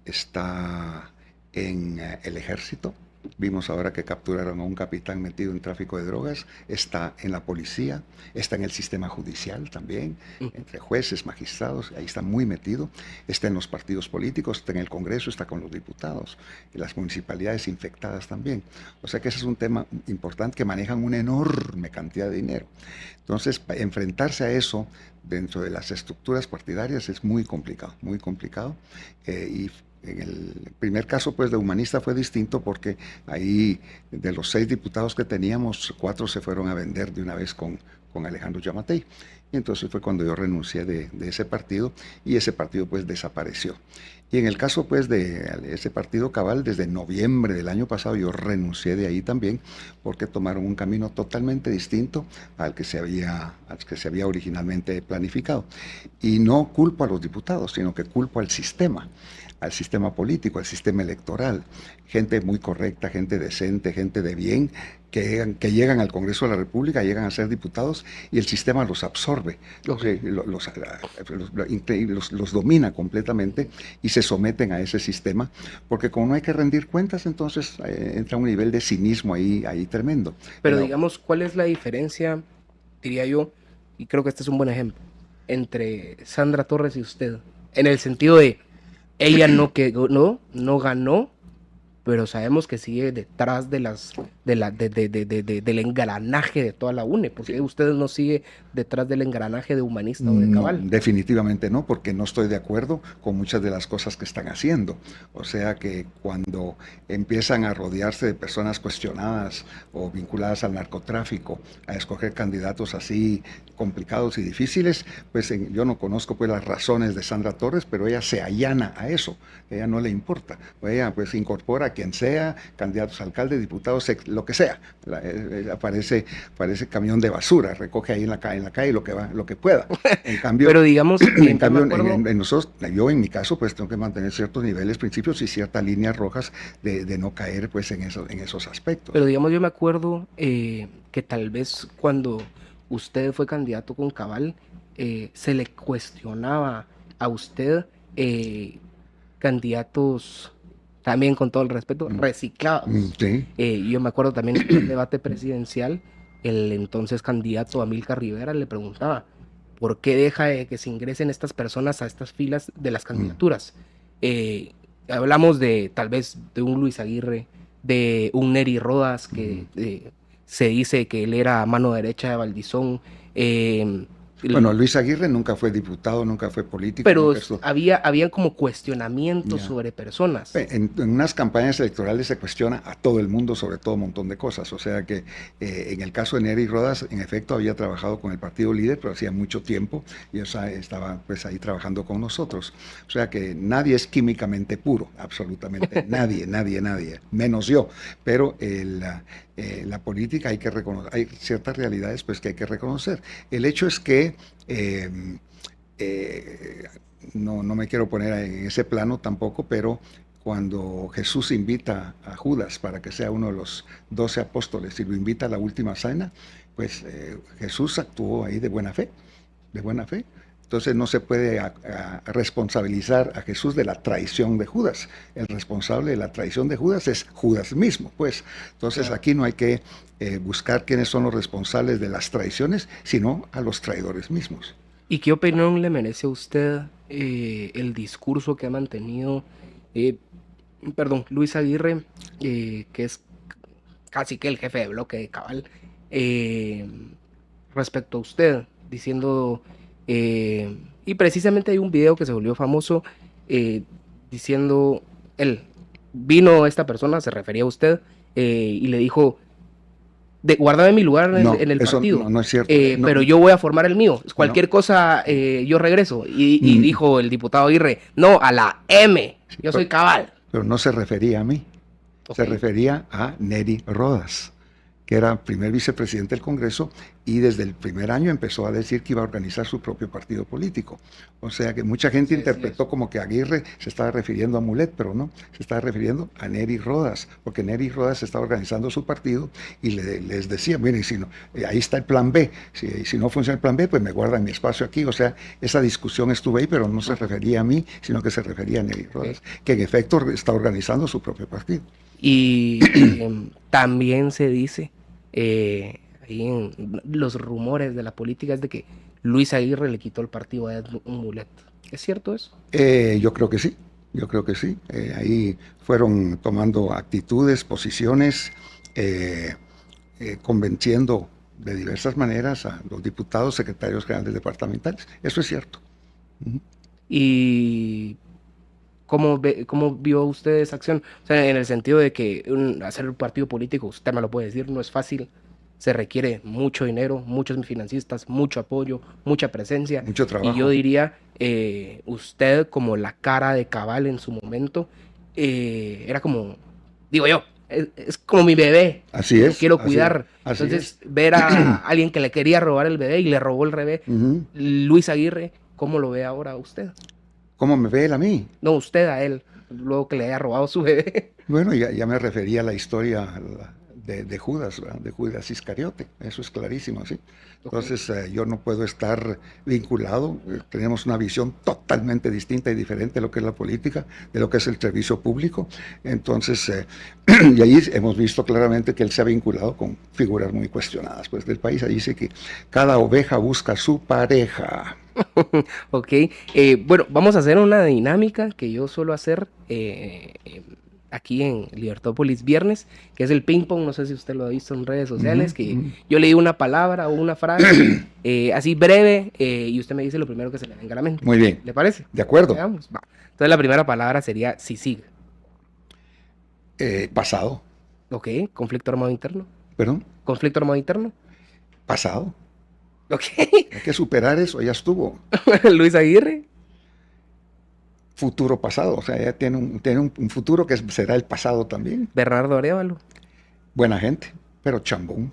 [SPEAKER 2] está en el ejército. Vimos ahora que capturaron a un capitán metido en tráfico de drogas, está en la policía, está en el sistema judicial también, entre jueces, magistrados, ahí está muy metido, está en los partidos políticos, está en el Congreso, está con los diputados, y las municipalidades infectadas también. O sea que ese es un tema importante, que manejan una enorme cantidad de dinero. Entonces, enfrentarse a eso dentro de las estructuras partidarias es muy complicado, y en el primer caso, pues, de Humanista fue distinto porque ahí, de los 6 diputados que teníamos, 4 se fueron a vender de una vez con Alejandro Yamatei. Y entonces fue cuando yo renuncié de ese partido, y ese partido, pues, desapareció. Y en el caso, pues, de ese partido Cabal, desde noviembre del año pasado yo renuncié de ahí también, porque tomaron un camino totalmente distinto al que se había originalmente planificado. Y no culpo a los diputados, sino que culpo al sistema político, al sistema electoral. Gente muy correcta, gente decente, gente de bien, que llegan al Congreso de la República, llegan a ser diputados, y el sistema los absorbe, los domina completamente, y se someten a ese sistema, porque como no hay que rendir cuentas, entonces entra un nivel de cinismo ahí tremendo.
[SPEAKER 1] Pero digamos, ¿cuál es la diferencia, diría yo, y creo que este es un buen ejemplo, entre Sandra Torres y usted? En el sentido de, ella no ganó, pero sabemos que sigue detrás del engranaje de toda la UNE. ¿Por qué usted no sigue detrás del engranaje de Humanista o de Cabal?
[SPEAKER 2] No, definitivamente no, porque no estoy de acuerdo con muchas de las cosas que están haciendo. O sea que cuando empiezan a rodearse de personas cuestionadas o vinculadas al narcotráfico, a escoger candidatos así complicados y difíciles, pues yo no conozco, pues, las razones de Sandra Torres, pero ella se allana a eso. A ella no le importa. Ella, pues, incorpora a quien sea, candidatos a alcalde, diputados, lo que sea. Parece camión de basura, recoge ahí en la calle lo que pueda. En cambio,
[SPEAKER 1] pero digamos,
[SPEAKER 2] nosotros, yo en mi caso, pues tengo que mantener ciertos niveles, principios y ciertas líneas rojas de no caer, pues, en esos aspectos.
[SPEAKER 1] Pero digamos, yo me acuerdo que tal vez cuando usted fue candidato con Cabal, se le cuestionaba a usted candidatos, también con todo el respeto, reciclados.
[SPEAKER 2] Sí.
[SPEAKER 1] Yo me acuerdo también en el debate presidencial, el entonces candidato Amílcar Rivera le preguntaba, ¿por qué deja de que se ingresen estas personas a estas filas de las candidaturas? Hablamos de tal vez de un Luis Aguirre, de un Neri Rodas, que se dice que él era mano derecha de Valdizón,
[SPEAKER 2] Bueno, Luis Aguirre nunca fue diputado, nunca fue político.
[SPEAKER 1] Pero
[SPEAKER 2] Nunca
[SPEAKER 1] había como cuestionamientos
[SPEAKER 2] Ya.
[SPEAKER 1] sobre personas.
[SPEAKER 2] En unas campañas electorales se cuestiona a todo el mundo sobre todo un montón de cosas. O sea que en el caso de Nery Rodas, en efecto, había trabajado con el partido líder, pero hacía mucho tiempo y estaba pues ahí trabajando con nosotros. O sea que nadie es químicamente puro, absolutamente nadie, nadie, nadie, menos yo. Pero la política hay que reconocer, hay ciertas realidades pues que hay que reconocer. El hecho es que no me quiero poner en ese plano tampoco, pero cuando Jesús invita a Judas para que sea uno de los 12 apóstoles y lo invita a la última cena, pues Jesús actuó ahí de buena fe, de buena fe. Entonces no se puede responsabilizar a Jesús de la traición de Judas. El responsable de la traición de Judas es Judas mismo, pues. Entonces
[SPEAKER 1] Claro.
[SPEAKER 2] aquí no hay que buscar quiénes son los responsables de las traiciones, sino a los traidores mismos.
[SPEAKER 1] ¿Y qué opinión le merece a usted el discurso que ha mantenido, eh, Luis Aguirre, que es casi que el jefe de bloque de Cabal, eh, respecto a usted, diciendo, y precisamente hay un video que se volvió famoso, diciendo, él, vino esta persona, se refería a usted, y le dijo, guárdame mi lugar
[SPEAKER 2] No,
[SPEAKER 1] en el
[SPEAKER 2] eso
[SPEAKER 1] partido,
[SPEAKER 2] no es cierto. No,
[SPEAKER 1] pero yo voy a formar el mío.
[SPEAKER 2] no.
[SPEAKER 1] Cualquier cosa, yo regreso. Y
[SPEAKER 2] Mm,
[SPEAKER 1] dijo el diputado Aguirre, no, a la M.
[SPEAKER 2] sí,
[SPEAKER 1] Yo soy Cabal.
[SPEAKER 2] pero no se refería a mí,
[SPEAKER 1] Ok.
[SPEAKER 2] se refería a Nery Rodas, que era primer vicepresidente del Congreso y desde el primer año empezó a decir que iba a organizar su propio partido político. O sea que mucha gente
[SPEAKER 1] Sí,
[SPEAKER 2] interpretó como que Aguirre se estaba refiriendo a Mulet, pero no, se estaba refiriendo a Nery Rodas, porque Nery Rodas estaba organizando su partido y les decía, miren, si no, ahí está el plan B, si no funciona el plan B, pues me guardan mi espacio aquí. O sea, esa discusión estuvo ahí, pero no se refería a mí, sino que se refería a Nery Rodas, que en efecto está organizando su propio partido.
[SPEAKER 1] Y también se dice, ahí en los rumores de la política, es de que Luis Aguirre le quitó el partido a Edmund Mulet. ¿Es cierto eso?
[SPEAKER 2] Yo creo que sí, yo creo que sí. Ahí fueron tomando actitudes, posiciones, eh, convenciendo de diversas maneras a los diputados, secretarios generales departamentales. Eso es cierto. Ujú.
[SPEAKER 1] Y ¿cómo vio usted esa acción? O sea, en el sentido de que hacer un partido político, usted me lo puede decir, no es fácil. Se requiere mucho dinero, muchos financistas, mucho apoyo, mucha presencia.
[SPEAKER 2] Mucho
[SPEAKER 1] Y yo
[SPEAKER 2] trabajo.
[SPEAKER 1] diría, usted como la cara de Cabal en su momento, era como, digo yo, es como mi bebé,
[SPEAKER 2] Así
[SPEAKER 1] lo
[SPEAKER 2] es,
[SPEAKER 1] quiero
[SPEAKER 2] así es,
[SPEAKER 1] cuidar.
[SPEAKER 2] así
[SPEAKER 1] Entonces, ver a alguien que le quería robar el bebé y le robó el bebé,
[SPEAKER 2] Ujú.
[SPEAKER 1] Luis Aguirre, ¿cómo lo ve ahora usted?
[SPEAKER 2] ¿Cómo me ve él a mí?
[SPEAKER 1] No, usted a él, luego que le haya robado su bebé.
[SPEAKER 2] Bueno, ya me refería a la historia de Judas, ¿verdad? De Judas Iscariote, eso es clarísimo, ¿sí?
[SPEAKER 1] Ok.
[SPEAKER 2] Entonces yo no puedo estar vinculado, tenemos una visión totalmente distinta y diferente de lo que es la política, de lo que es el servicio público. Entonces, y ahí hemos visto claramente que él se ha vinculado con figuras muy cuestionadas pues, del país. Ahí dice que cada oveja busca su pareja.
[SPEAKER 1] Ok, bueno, vamos a hacer una dinámica que yo suelo hacer aquí en Libertópolis viernes, que es el ping pong, no sé si usted lo ha visto en redes sociales,
[SPEAKER 2] Ujú,
[SPEAKER 1] que
[SPEAKER 2] ujú.
[SPEAKER 1] yo le digo una palabra o una frase así breve y usted me dice lo primero que se le venga a la mente.
[SPEAKER 2] Muy bien,
[SPEAKER 1] ¿Le parece?
[SPEAKER 2] de acuerdo.
[SPEAKER 1] Veamos, va. Entonces la primera palabra sería sisig.
[SPEAKER 2] Pasado,
[SPEAKER 1] Ok, conflicto armado interno.
[SPEAKER 2] perdón,
[SPEAKER 1] Conflicto armado interno.
[SPEAKER 2] pasado.
[SPEAKER 1] Ok,
[SPEAKER 2] Hay que superar eso, ya estuvo.
[SPEAKER 1] Luis Aguirre.
[SPEAKER 2] Futuro pasado, o sea, ya tiene un futuro que será el pasado también.
[SPEAKER 1] Bernardo Arevalo.
[SPEAKER 2] Buena gente, pero chambón.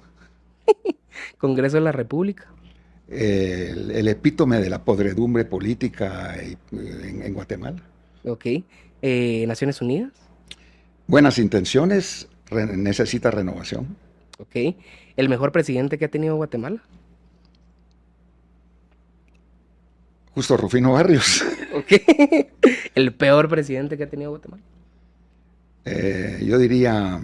[SPEAKER 1] Congreso de la República.
[SPEAKER 2] El epítome de la podredumbre política en Guatemala.
[SPEAKER 1] Ok, Naciones Unidas.
[SPEAKER 2] Buenas intenciones, necesita renovación.
[SPEAKER 1] Ok, el mejor presidente que ha tenido Guatemala.
[SPEAKER 2] Justo Rufino Barrios.
[SPEAKER 1] Ok, el peor presidente que ha tenido Guatemala.
[SPEAKER 2] Yo diría,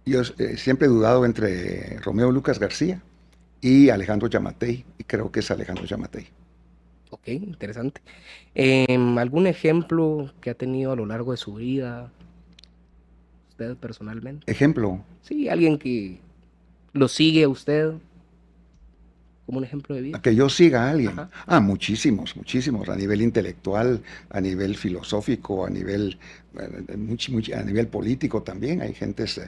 [SPEAKER 2] yo siempre he dudado entre Romeo Lucas García y Alejandro Yamatei, y creo que es Alejandro Yamatei.
[SPEAKER 1] Ok, interesante. ¿Algún ejemplo que ha tenido a lo largo de su vida, usted personalmente?
[SPEAKER 2] Ejemplo,
[SPEAKER 1] Sí, alguien que lo sigue a usted. como un ejemplo de vida.
[SPEAKER 2] Que yo siga a alguien.
[SPEAKER 1] Ajá.
[SPEAKER 2] Muchísimos, muchísimos, a nivel intelectual, a nivel filosófico, a nivel, a nivel político también. Hay gentes,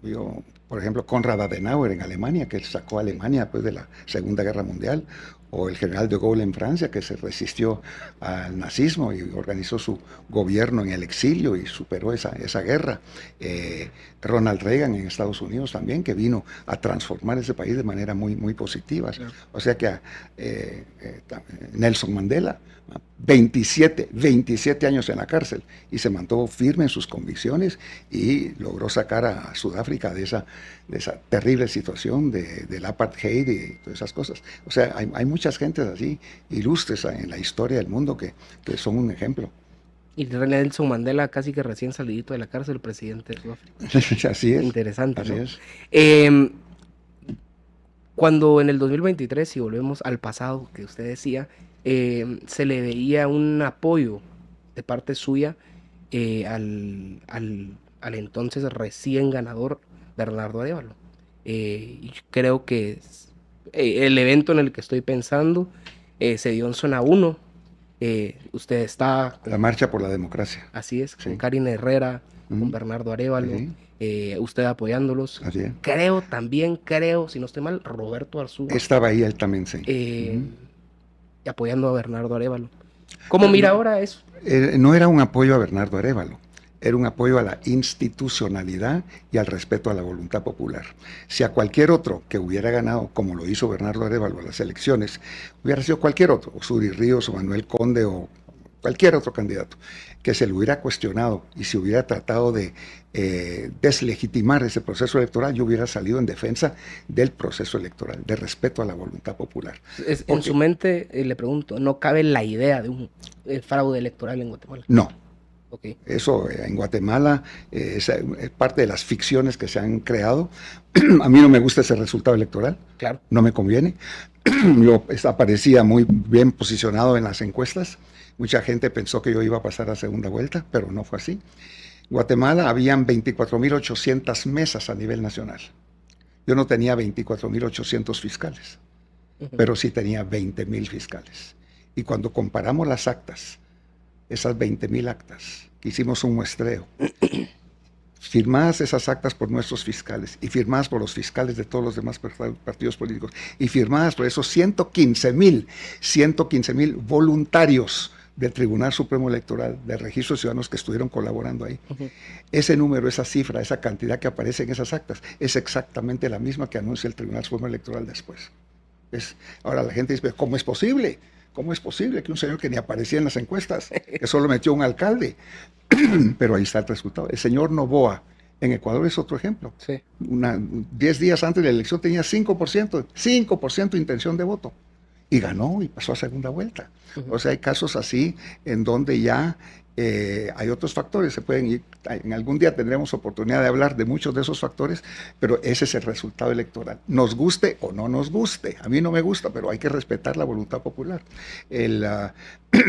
[SPEAKER 2] yo, por ejemplo, Konrad Adenauer en Alemania, que sacó a Alemania después de la Segunda Guerra Mundial, o el general de Gaulle en Francia, que se resistió al nazismo y organizó su gobierno en el exilio y superó esa guerra. Ronald Reagan en Estados Unidos también, que vino a transformar ese país de manera muy, muy positiva. Claro. O sea que Nelson Mandela, 27 años en la cárcel, y se mantuvo firme en sus convicciones y logró sacar a Sudáfrica de esa terrible situación del apartheid y todas esas cosas. O sea, hay muchas gentes así, ilustres en la historia del mundo, que son un ejemplo.
[SPEAKER 1] Y Nelson Mandela casi que recién salidito de la cárcel, el presidente de Sudáfrica.
[SPEAKER 2] Así es.
[SPEAKER 1] Interesante,
[SPEAKER 2] así
[SPEAKER 1] ¿no?
[SPEAKER 2] es.
[SPEAKER 1] Cuando en el 2023, si volvemos al pasado que usted decía, se le veía un apoyo de parte suya al entonces recién ganador Bernardo Arévalo. Y creo que el evento en el que estoy pensando se dio en Zona 1. Usted está...
[SPEAKER 2] La Marcha por la Democracia.
[SPEAKER 1] Así es, con Karina Herrera, con Bernardo Arévalo, usted apoyándolos.
[SPEAKER 2] Así es.
[SPEAKER 1] Creo, si no estoy mal, Roberto Arzúa.
[SPEAKER 2] Estaba ahí él también, sí.
[SPEAKER 1] Apoyando a Bernardo Arévalo. ¿Cómo mira ahora eso?
[SPEAKER 2] No era un apoyo a Bernardo Arévalo, era un apoyo a la institucionalidad y al respeto a la voluntad popular. Si a cualquier otro que hubiera ganado, como lo hizo Bernardo Arévalo, las elecciones, hubiera sido cualquier otro, o Suri Ríos, o Manuel Conde, o cualquier otro candidato, que se le hubiera cuestionado y se hubiera tratado de deslegitimar ese proceso electoral, yo hubiera salido en defensa del proceso electoral, de respeto a la voluntad popular.
[SPEAKER 1] En su mente, le pregunto, ¿no cabe la idea de un fraude electoral en Guatemala?
[SPEAKER 2] No.
[SPEAKER 1] Okay.
[SPEAKER 2] Eso en Guatemala es parte de las ficciones que se han creado. A mí no me gusta ese resultado electoral,
[SPEAKER 1] claro.
[SPEAKER 2] No me conviene. Yo aparecía muy bien posicionado en las encuestas. Mucha gente pensó que yo iba a pasar a segunda vuelta, pero no fue así. Guatemala habían 24.800 mesas a nivel nacional. Yo no tenía 24.800 fiscales, pero sí tenía 20.000 fiscales. Y cuando comparamos las actas, esas 20.000 actas, que hicimos un muestreo, firmadas esas actas por nuestros fiscales y firmadas por los fiscales de todos los demás partidos políticos y firmadas por esos 115.000 voluntarios del Tribunal Supremo Electoral, del Registro de Ciudadanos que estuvieron colaborando ahí. Ese número, esa cifra, esa cantidad que aparece en esas actas es exactamente la misma que anuncia el Tribunal Supremo Electoral después. Ahora la gente dice, ¿cómo es posible? ¿Cómo es posible que un señor que ni aparecía en las encuestas, que solo metió un alcalde? Pero ahí está el resultado. El señor Noboa en Ecuador es otro ejemplo.
[SPEAKER 1] Sí.
[SPEAKER 2] 10 días antes de la elección tenía 5% de intención de voto. Y ganó y pasó a segunda vuelta. O sea, hay casos así en donde ya hay otros factores, se pueden ir, en algún día tendremos oportunidad de hablar de muchos de esos factores, pero ese es el resultado electoral. Nos guste o no nos guste, a mí no me gusta, pero hay que respetar la voluntad popular.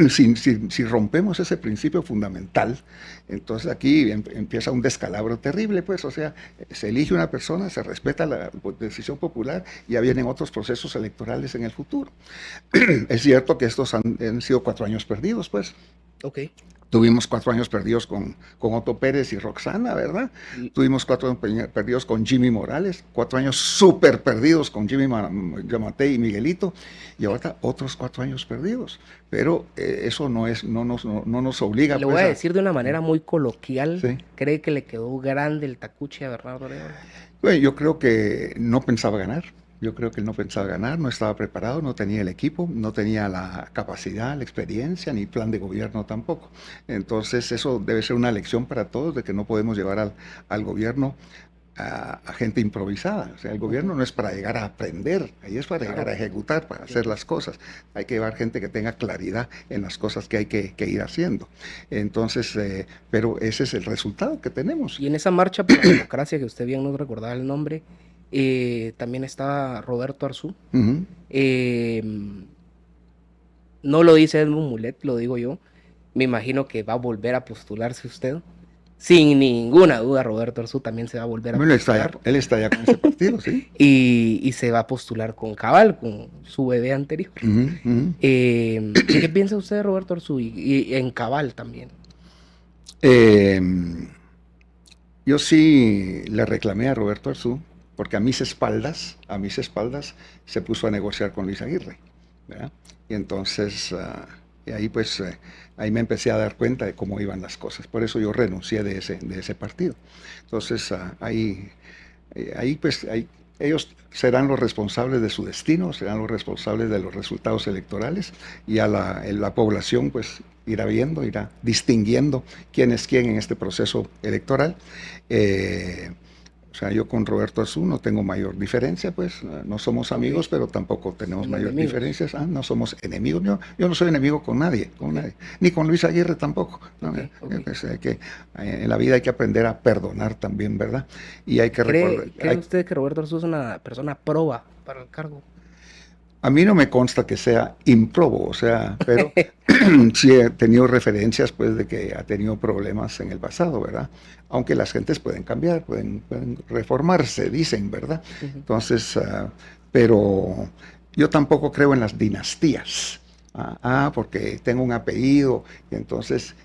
[SPEAKER 2] Si rompemos ese principio fundamental, entonces aquí empieza un descalabro terrible, pues, o sea, se elige una persona, se respeta la decisión popular y ya vienen otros procesos electorales en el futuro. Es cierto que estos han sido 4 años perdidos, pues.
[SPEAKER 1] Okay.
[SPEAKER 2] Tuvimos 4 años perdidos con Otto Pérez y Roxana, ¿verdad? Tuvimos 4 años perdidos con Jimmy Morales, 4 años súper perdidos con Jimmy Yamatei y Miguelito, y ahora otros 4 años perdidos. Pero eso no nos obliga.
[SPEAKER 1] Le voy a decir de una manera muy coloquial,
[SPEAKER 2] ¿sí?
[SPEAKER 1] ¿Cree que le quedó grande el tacuche a Bernardo Arévalo?
[SPEAKER 2] Bueno, yo creo que no pensaba ganar. Yo creo que él no pensaba ganar, no estaba preparado, no tenía el equipo, no tenía la capacidad, la experiencia, ni plan de gobierno tampoco. Entonces eso debe ser una lección para todos de que no podemos llevar al gobierno a gente improvisada. O sea, el gobierno no es para llegar a aprender, ahí es para llegar a ejecutar, para hacer las cosas. Hay que llevar gente que tenga claridad en las cosas que hay que ir haciendo. Entonces, pero ese es el resultado que tenemos.
[SPEAKER 1] Y en esa marcha por la democracia, que usted bien nos recordaba el nombre, también estaba Roberto Arzú. No lo dice Edmund Mulet, lo digo yo. Me imagino que va a volver a postularse usted. sin ninguna duda, Roberto Arzú también se va a volver a
[SPEAKER 2] Bueno,
[SPEAKER 1] postular.
[SPEAKER 2] él está ya con ese partido, sí.
[SPEAKER 1] Y se va a postular con Cabal, con su bebé anterior. ¿Qué piensa usted de Roberto Arzú y en Cabal también?
[SPEAKER 2] Yo sí le reclamé a Roberto Arzú, porque a mis espaldas se puso a negociar con Luis Aguirre, ¿verdad? Y entonces, y ahí pues, ahí me empecé a dar cuenta de cómo iban las cosas. Por eso yo renuncié de ese partido. Entonces, ahí pues, ellos serán los responsables de su destino, serán los responsables de los resultados electorales, y a la población pues irá viendo, irá distinguiendo quién es quién en este proceso electoral. O sea, yo con Roberto Arzú no tengo mayor diferencia, pues no somos amigos, pero tampoco tenemos mayor diferencias. No somos enemigos. Yo no soy enemigo con nadie, ni con Luis Aguirre tampoco. ¿No? Pues, en la vida hay que aprender a perdonar también, ¿verdad? Y hay que recordar.
[SPEAKER 1] ¿Cree usted que Roberto Arzú es una persona proba para el cargo?
[SPEAKER 2] A mí no me consta que sea improbo, o sea, pero sí he tenido referencias, pues, de que ha tenido problemas en el pasado, ¿verdad? Aunque las gentes pueden cambiar, pueden reformarse, dicen, ¿verdad? Entonces, pero yo tampoco creo en las dinastías. Porque tengo un apellido, y entonces,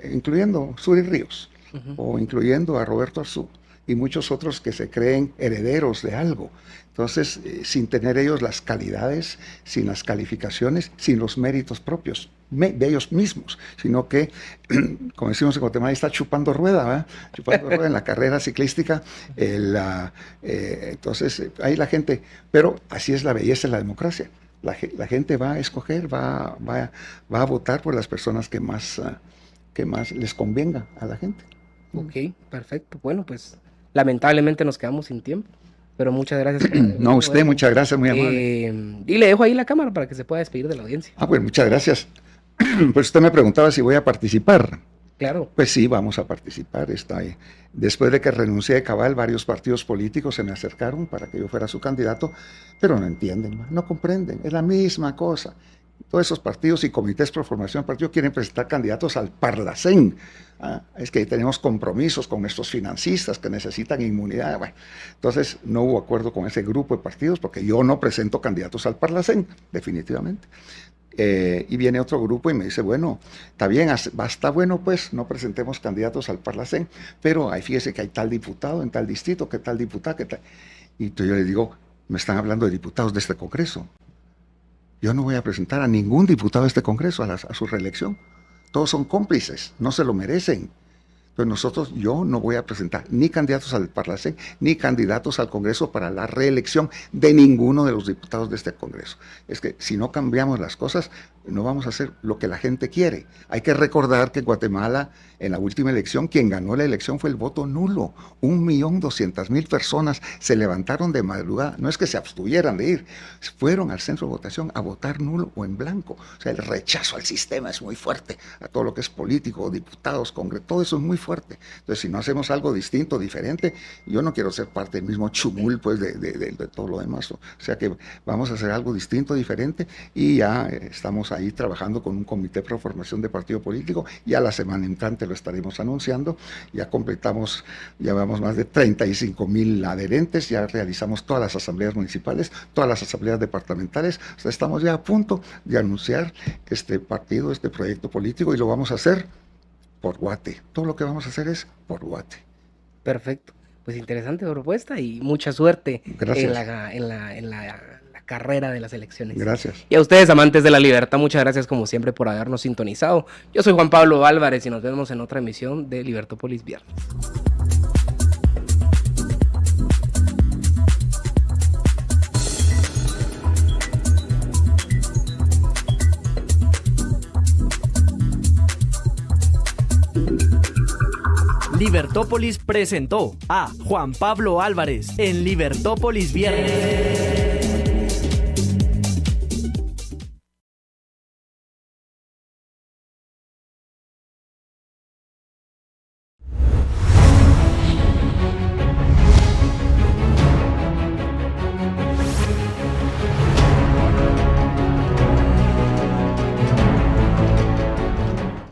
[SPEAKER 2] incluyendo Suri Ríos, o incluyendo a Roberto Arzú, y muchos otros que se creen herederos de algo. Entonces, sin tener ellos las calidades, sin las calificaciones, sin los méritos propios de ellos mismos, sino que, como decimos en Guatemala, está chupando rueda, ¿verdad? Chupando rueda en la carrera ciclística. Entonces, ahí la gente, pero así es la belleza de la democracia. La gente va a escoger, va a votar por las personas que más les convenga a la gente.
[SPEAKER 1] Ok, perfecto. Bueno, pues lamentablemente nos quedamos sin tiempo, pero muchas gracias.
[SPEAKER 2] No, usted, muchas gracias, muy amable.
[SPEAKER 1] Y le dejo ahí la cámara para que se pueda despedir de la audiencia.
[SPEAKER 2] Pues muchas gracias. Pues usted me preguntaba si voy a participar.
[SPEAKER 1] Claro.
[SPEAKER 2] Pues sí, vamos a participar. Después de que renuncié de Cabal, varios partidos políticos se me acercaron para que yo fuera su candidato, pero no entienden, no comprenden, es la misma cosa. Todos esos partidos y comités pro formación de partido quieren presentar candidatos al Parlacén. Es que tenemos compromisos con nuestros financistas que necesitan inmunidad. Bueno, entonces no hubo acuerdo con ese grupo de partidos porque yo no presento candidatos al Parlacén, definitivamente. Y viene otro grupo y me dice, bueno, está bien, está bueno, pues no presentemos candidatos al Parlacén, pero ahí fíjese que hay tal diputado en tal distrito, que tal diputada, que tal. Y entonces yo le digo, me están hablando de diputados de este Congreso. Yo no voy a presentar a ningún diputado de este Congreso a su reelección. Todos son cómplices, no se lo merecen. Entonces yo no voy a presentar ni candidatos al Parlacén, ni candidatos al Congreso para la reelección de ninguno de los diputados de este Congreso. Es que si no cambiamos las cosas, no vamos a hacer lo que la gente quiere. Hay que recordar que en Guatemala, en la última elección, quien ganó la elección fue el voto nulo. 1.200.000 personas se levantaron de madrugada. No es que se abstuvieran de ir, fueron al centro de votación a votar nulo o en blanco. O sea, el rechazo al sistema es muy fuerte, a todo lo que es político, diputados, Congreso, todo eso es muy fuerte. Entonces, si no hacemos algo distinto, diferente, yo no quiero ser parte del mismo chumul, pues, de todo lo demás. O sea que vamos a hacer algo distinto, diferente, y ya estamos ahí trabajando con un comité pro formación de partido político. Ya la semana entrante lo estaremos anunciando. Ya completamos, ya vamos más de 35.000 adherentes, ya realizamos todas las asambleas municipales, todas las asambleas departamentales. O sea, estamos ya a punto de anunciar este partido, este proyecto político, y lo vamos a hacer por Guate. Todo lo que vamos a hacer es por Guate.
[SPEAKER 1] Perfecto. Pues interesante propuesta y mucha suerte.
[SPEAKER 2] Gracias.
[SPEAKER 1] en la carrera de las elecciones.
[SPEAKER 2] Gracias.
[SPEAKER 1] Y a ustedes, amantes de la libertad, muchas gracias como siempre por habernos sintonizado. Yo soy Juan Pablo Álvarez y nos vemos en otra emisión de Libertópolis Viernes.
[SPEAKER 3] Libertópolis presentó a Juan Pablo Álvarez en Libertópolis Viernes.